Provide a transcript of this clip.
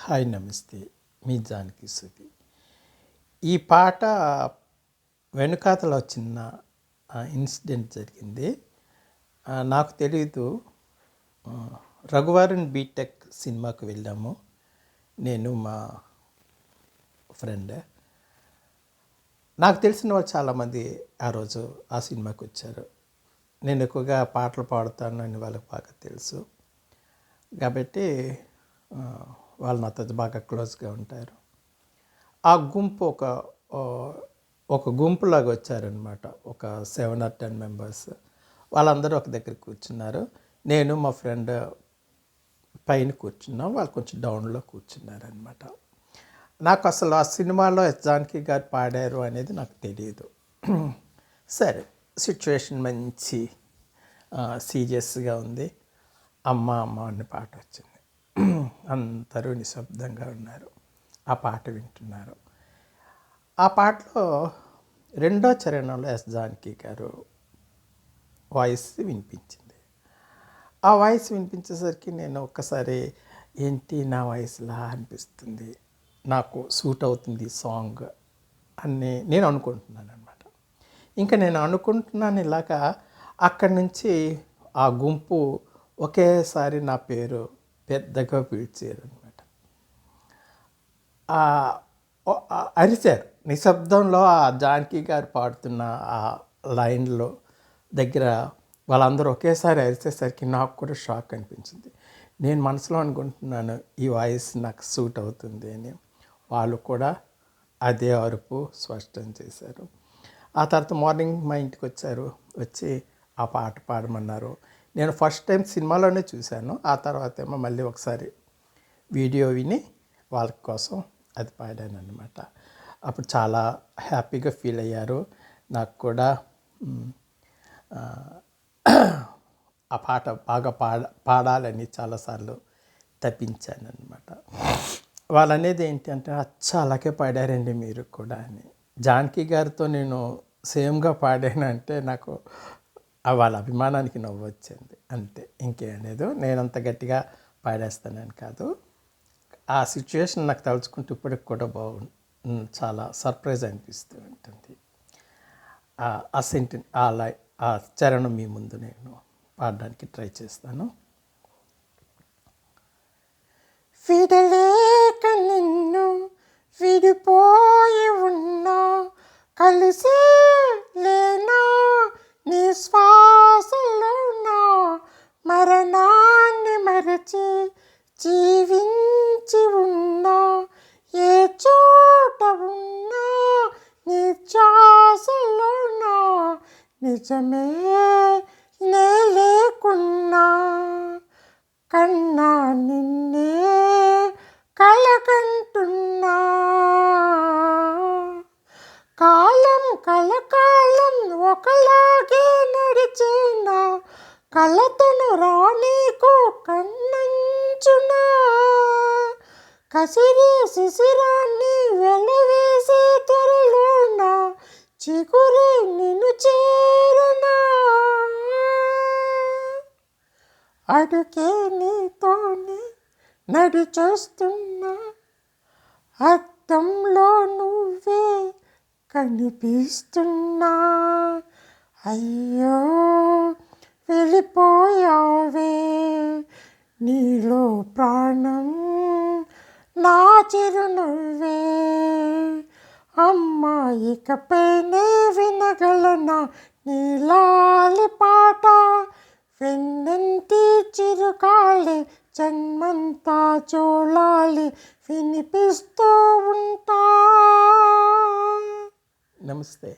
Hi నమస్తే, మీ జానకి సుధి. ఈ పాట వెనుకాతలో చిన్న ఇన్సిడెంట్ జరిగింది. నాకు తెలీదు. రఘువరన్ బీటెక్ సినిమాకు వెళ్ళాము, నేను మా ఫ్రెండ్. నాకు తెలిసిన వాళ్ళు చాలామంది ఆ రోజు ఆ సినిమాకి వచ్చారు. నేను ఎక్కువగా పాటలు పాడుతాను అని వాళ్ళకి బాగా తెలుసు కాబట్టి వాళ్ళు నాతో బాగా క్లోజ్గా ఉంటారు. ఆ గుంపు ఒక గుంపులాగా వచ్చారనమాట. ఒక 7 or 10 మెంబర్స్. వాళ్ళందరూ ఒక దగ్గర కూర్చున్నారు. నేను మా ఫ్రెండ్ పైన కూర్చున్నాం, వాళ్ళు కొంచెం డౌన్లో కూర్చున్నారనమాట. నాకు అసలు ఆ సినిమాలో జానకి గారు పాడారు అనేది నాకు తెలియదు. సరే, సిచ్యువేషన్ మంచి సీరియస్గా ఉంది. అమ్మ అమ్మ అనే పాట వచ్చింది. అందరూ నిశ్శబ్దంగా ఉన్నారు, ఆ పాట వింటున్నారు. ఆ పాటలో రెండో చరణంలో జానకి గారు వాయిస్ వినిపించింది. ఆ వాయిస్ వినిపించేసరికి నేను ఒక్కసారి ఏంటి నా వాయిస్లా అనిపిస్తుంది, నాకు సూట్ అవుతుంది సాంగ్ అని నేను అనుకుంటున్నాను అనమాట. ఇంకా నేను అనుకుంటున్నాను ఇలాగా. అక్కడి నుంచి ఆ గుంపు ఒకేసారి నా పేరు పెద్దగా పిలిచారనమాట. అరిచారు నిశ్శబ్దంలో. ఆ జానకి గారు పాడుతున్న ఆ లైన్లో దగ్గర వాళ్ళందరూ ఒకేసారి అరిచేసరికి నాకు కూడా షాక్ అనిపించింది. నేను మనసులో అనుకుంటున్నాను ఈ వాయిస్ నాకు సూట్ అవుతుంది అని. వాళ్ళు కూడా అదే అరుపు స్పష్టం చేశారు. ఆ తర్వాత మార్నింగ్ మా ఇంటికి వచ్చారు, వచ్చి ఆ పాట పాడమన్నారు. నేను ఫస్ట్ టైం సినిమాలోనే చూశాను. ఆ తర్వాత ఏమో మళ్ళీ ఒకసారి వీడియో విని వాళ్ళ కోసం అది పాడాను అనమాట. అప్పుడు చాలా హ్యాపీగా ఫీల్ అయ్యారు. నాకు కూడా ఆ పాట బాగా పాడాలని చాలాసార్లు తప్పించాను అనమాట. వాళ్ళు అనేది ఏంటి అంటే, అచ్చా అలాగే పాడారండి మీరు కూడా అని. జానకి గారితో నేను సేమ్గా పాడానంటే నాకు వాళ్ళ అభిమానానికి నవ్వు వచ్చింది అంతే, ఇంకే అనేది. నేను అంత గట్టిగా పాడేస్తానని కాదు. ఆ సిచ్యువేషన్ నాకు తలుచుకుంటూ ఇప్పటికి కూడా చాలా సర్ప్రైజ్ అనిపిస్తూ ఉంటుంది. ఆ సెంటెన్స్ ఆ చరణం మీ ముందు నేను పాడడానికి ట్రై చేస్తాను. విడలేక నిన్ను విడిపోయి ఉన్నా, కలిసి లేనా నీ శ్వాసలోనా, మరణాన్ని మరచి జీవించి ఉన్నా, ఏ చోట ఉన్నా నీ శ్వాసలోనా, నిజమే నే లేకున్నా కన్నా నిన్నే కలకంటున్నా. కాలం కలకాలం ఒకలాగే నడిచేనా, కలతను రానీకు కన్నంచునా, కసిరి శిశిరాన్ని వెలవేసే త్వరలోన చిగురి నిన్ను చేరనా, అడుగే నీతోనే నడిచొస్తున్నా, అద్దంలో నువ్వే కనిపిస్తున్నా. అయ్యో వెళ్ళిపోయావే, నీలో ప్రాణం నా చిరునవ్వే. అమ్మా ఇకపైనే వినగలనా నీలాలి పాట, వెన్నంటి చిరుకాలి జన్మంతా చూడాలి వినిపిస్తూ ఉంటా. నమస్తే.